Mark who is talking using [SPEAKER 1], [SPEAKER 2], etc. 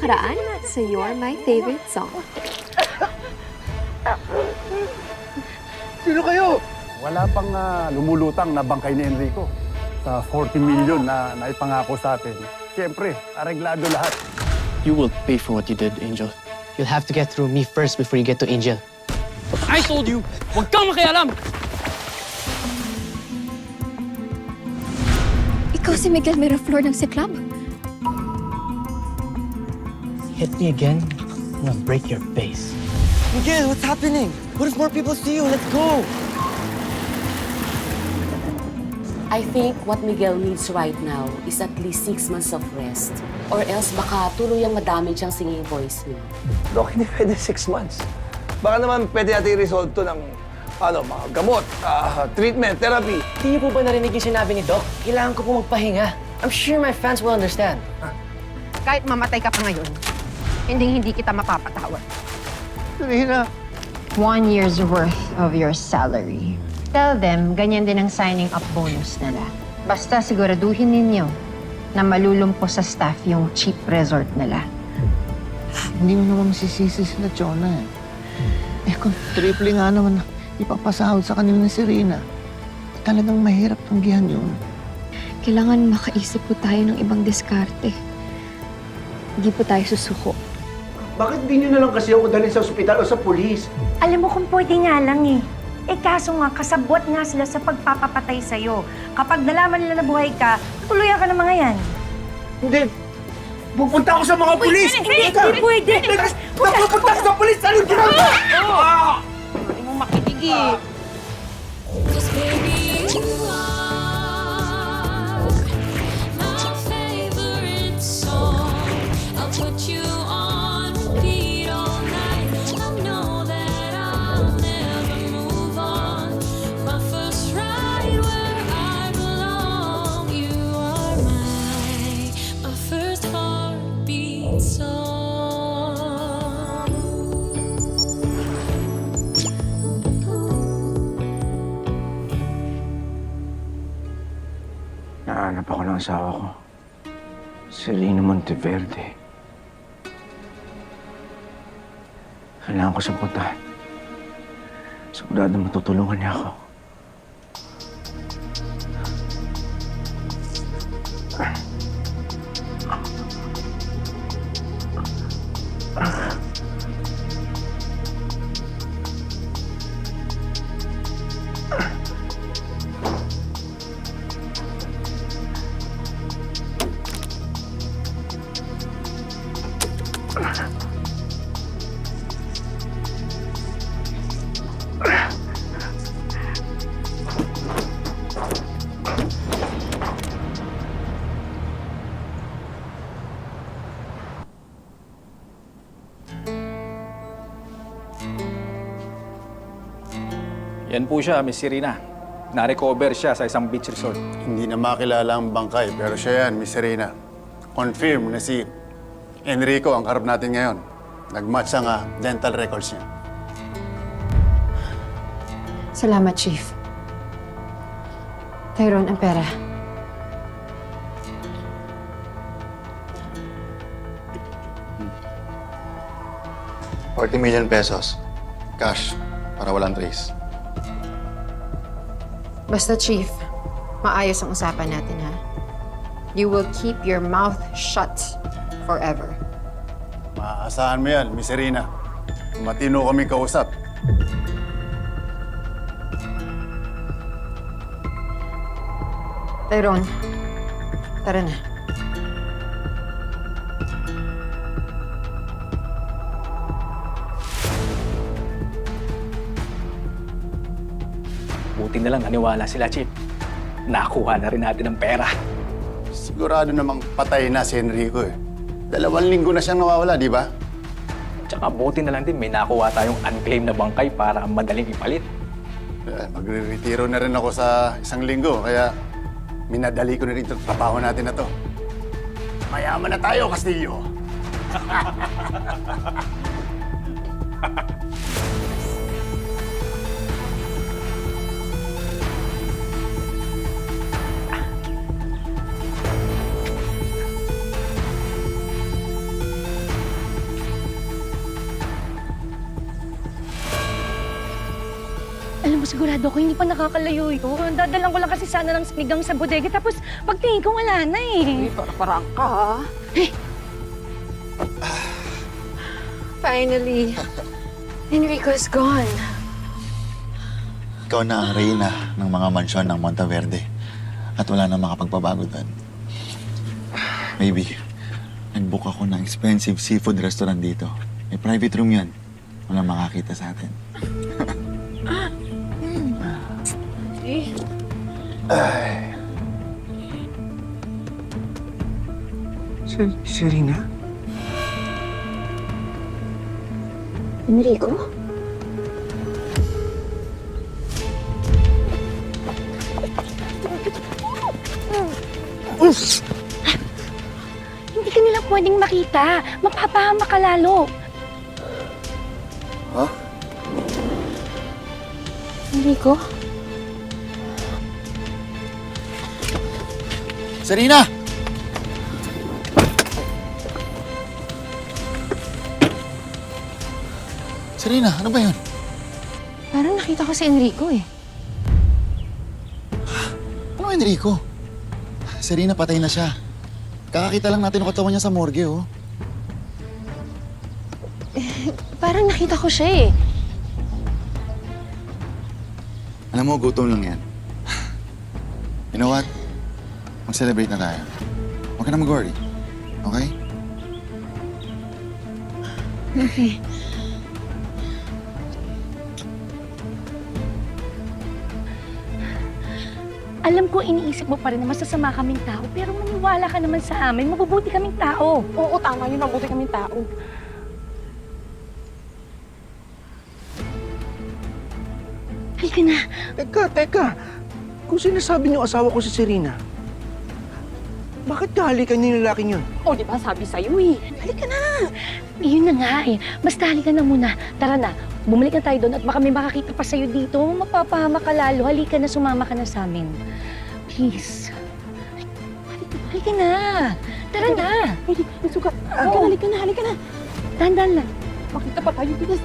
[SPEAKER 1] nakaraan sa You're My Favorite Song.
[SPEAKER 2] Sino kayo?
[SPEAKER 3] Wala pang lumulutang na bangkay ni Enrico sa 40 million na naipangako sa atin. Siyempre, areglado lahat.
[SPEAKER 4] You will pay for what you did, Angel. You'll have to get through me first before you get to Angel. I told you, huwag kang makialam!
[SPEAKER 1] Ikaw si Miguel Miraflor ng si Club?
[SPEAKER 4] Hit me again, I'm gonna break your face.
[SPEAKER 2] Miguel, what's happening? What if more people see you? Let's go!
[SPEAKER 5] I think what Miguel needs right now is at least 6 months of rest. Or else baka tuluyang madamage ang singing voice niya.
[SPEAKER 2] Dok, hindi pwede 6 months. Baka naman pwede natin i-resolve to ng mga gamot, treatment, therapy.
[SPEAKER 6] Hindi niyo po ba narinig yung sinabi ni Doc? Kailangan ko po magpahinga. I'm sure my fans will understand.
[SPEAKER 7] Kahit mamatay ka pa ngayon, hindi kita mapapatawad.
[SPEAKER 2] Serena.
[SPEAKER 7] 1 year's worth of your salary. Tell them, ganyan din ang signing up bonus nila. Basta siguraduhin ninyo na malulumpo sa staff yung cheap resort nila.
[SPEAKER 8] Hindi mo naman masisisi sila, Jonah. Eh kung triple nga naman ipapasahod sa kanila ni Serena, talagang mahirap tunggihan yun.
[SPEAKER 1] Kailangan makaisip po tayo ng ibang diskarte. Hindi po tayo susuko.
[SPEAKER 9] Bakit di nyo na lang kasi ako dalhin sa ospital o sa pulis?
[SPEAKER 10] Alam mo kung pwede nga lang eh. Eh kaso nga, kasabwat nga sila sa pagpapapatay sa'yo. Kapag nalaman nila na buhay ka, tuluyan ka ng mga yan.
[SPEAKER 9] Hindi. Pupunta ako sa mga pulis!
[SPEAKER 10] Hindi pwede!
[SPEAKER 9] Pupunta ako sa pulis! Anong ginagawa?
[SPEAKER 7] Hindi mo makinig eh.
[SPEAKER 9] Nahanap ako ng asawa ko. Selena Monteverde. Kailangan ko siyang puntahan. Sigurado matutulungan niya ako.
[SPEAKER 11] Yan po siya, Miss Serena. Na-recover siya sa isang beach resort.
[SPEAKER 3] Hindi na makilala ang bangkay, pero siya yan, Miss Serena. Confirm na si Enrico ang karap natin ngayon. Nag-match ang dental records niya.
[SPEAKER 7] Salamat, Chief. Tyrone, ang pera.
[SPEAKER 8] $40 million pesos. Cash, para walang trace.
[SPEAKER 7] Basta, Chief, maayos ang usapan natin, ha? You will keep your mouth shut forever.
[SPEAKER 3] Maaasahan mo yan, Miss Serena. Matino kami kausap.
[SPEAKER 7] Tyrone, tara na.
[SPEAKER 11] Buti na lang naniwala sila, Chief. Nakuha na rin natin ang pera.
[SPEAKER 3] Sigurado namang patay na si Enrico eh. 2 linggo na siyang nawawala, di ba?
[SPEAKER 11] Tsaka buti na lang din may nakuha tayong unclaimed na bangkay para madaling ipalit.
[SPEAKER 3] Magre-retiro na rin ako sa 1 linggo, kaya minadali ko na rin itong trabaho natin na to. Mayaman na tayo, Castillo!
[SPEAKER 10] sigurado ako hindi pa nakakalayo yun. Dadalang ko lang kasi sana ng sinigang sa bodega. Tapos pagtingin ko wala na eh.
[SPEAKER 12] Parang ka, ha?
[SPEAKER 1] Finally, Enrico is gone.
[SPEAKER 3] Ikaw na ang reyna ng mga mansyon ng Monteverde. At wala na makapagpabago doon. Maybe, nag-book ako ng expensive seafood restaurant dito. May private room yan. Walang makakita sa atin.
[SPEAKER 8] Serena?
[SPEAKER 1] Enrico?
[SPEAKER 10] Hindi ka nila pwedeng makita. Mapapahamak ka lalo.
[SPEAKER 3] Ha?
[SPEAKER 1] Enrico?
[SPEAKER 3] Serena! Serena, ano ba yun?
[SPEAKER 1] Parang nakita ko si Enrico eh.
[SPEAKER 3] Ano Enrico? Serena, patay na siya. Kakakita lang natin ang katawan niya sa morgue, oh.
[SPEAKER 1] Parang nakita ko siya eh.
[SPEAKER 3] Alam mo, gutom lang yan. You know what? Mag-celebrate na tayo. Huwag ka na mag-worry. Okay?
[SPEAKER 1] Okay.
[SPEAKER 10] Alam ko iniisip mo pa rin na masasama kaming tao, pero maniwala ka naman sa amin. Mabubuti kaming tao.
[SPEAKER 12] Oo, tama yun. Mabuti kaming tao.
[SPEAKER 10] Halika na.
[SPEAKER 8] Teka. Kung sinasabi niyo asawa ko si Serena, bakit kahalikan niyo yung lalaking yun?
[SPEAKER 12] Oh, di ba sabi sa'yo eh.
[SPEAKER 10] Halika na. Yun na nga eh. Basta halika na muna. Tara na. Bumalik na tayo doon at baka may makakita pa sa'yo dito. Mapapahama ka lalo. Halika na, sumama ka na sa amin. Please. Halika na. Tara na.
[SPEAKER 12] Ay, suka. Halika na.
[SPEAKER 10] Dahan-dahan lang.
[SPEAKER 12] Makita pa tayo. Bilis.